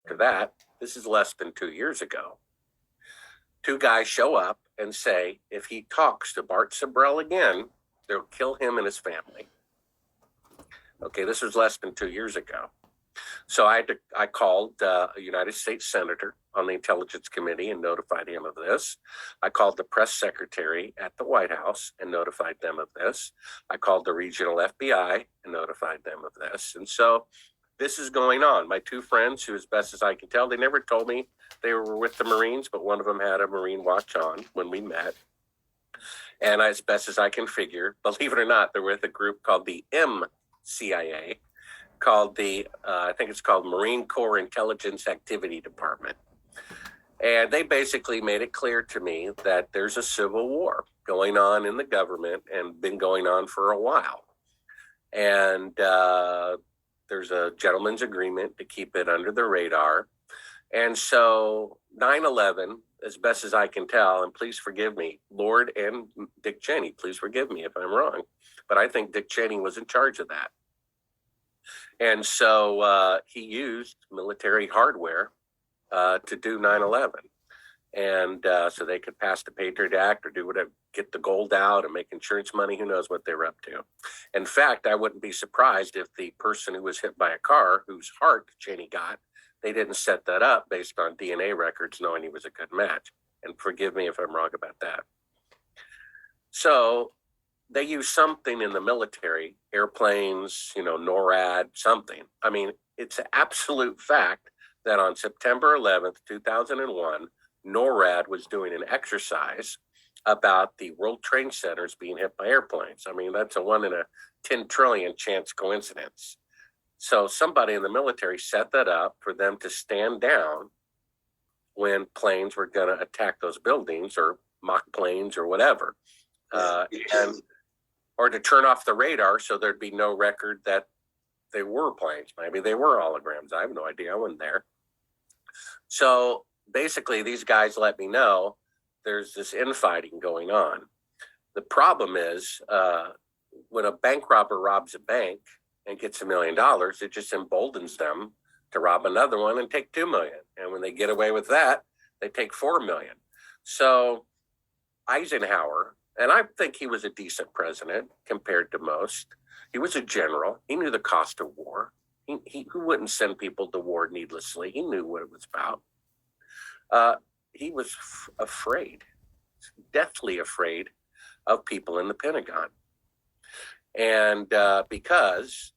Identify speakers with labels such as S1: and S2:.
S1: to that, this is less than 2 years ago. Two guys show up and say, if he talks to Bart Sabrell again, they'll kill him and his family. Okay, this was less than 2 years ago. So I called a United States Senator on the Intelligence Committee and notified him of this. I called the press secretary at the White House and notified them of this. I called the regional FBI and notified them of this. And so this is going on. My two friends, who, as best as I can tell, they never told me they were with the Marines, but one of them had a Marine watch on when we met. And as best as I can figure, believe it or not, they're with a group called the MCIA, called the, I think it's called Marine Corps Intelligence Activity Department. And they basically made it clear to me that there's a civil war going on in the government and been going on for a while. And there's a gentleman's agreement to keep it under the radar. And so 9/11, as best as I can tell, and please forgive me, Lord and Dick Cheney, please forgive me if I'm wrong, but I think Dick Cheney was in charge of that. And so he used military hardware to do 9/11. And so they could pass the Patriot Act or do whatever, get the gold out and make insurance money. Who knows what they were up to. In fact, I wouldn't be surprised if the person who was hit by a car, whose heart Cheney got, they didn't set that up based on DNA records, knowing he was a good match. And forgive me if I'm wrong about that. So they use something in the military, airplanes, NORAD, something. I mean, it's an absolute fact that on September 11th, 2001, NORAD was doing an exercise about the World Trade Centers being hit by airplanes. I mean, that's a 1 in a 10 trillion chance coincidence. So somebody in the military set that up for them to stand down when planes were going to attack those buildings, or mock planes or whatever. Or to turn off the radar so there'd be no record that they were planes. Maybe they were holograms. I have no idea. I wasn't there. So basically, these guys let me know there's this infighting going on. The problem is when a bank robber robs a bank and gets $1 million, it just emboldens them to rob another one and take $2 million. And when they get away with that, they take $4 million. So Eisenhower, and I think he was a decent president compared to most. He was a general. He knew the cost of war. He wouldn't send people to war needlessly. He knew what it was about. He was afraid, deathly afraid of people in the Pentagon. And because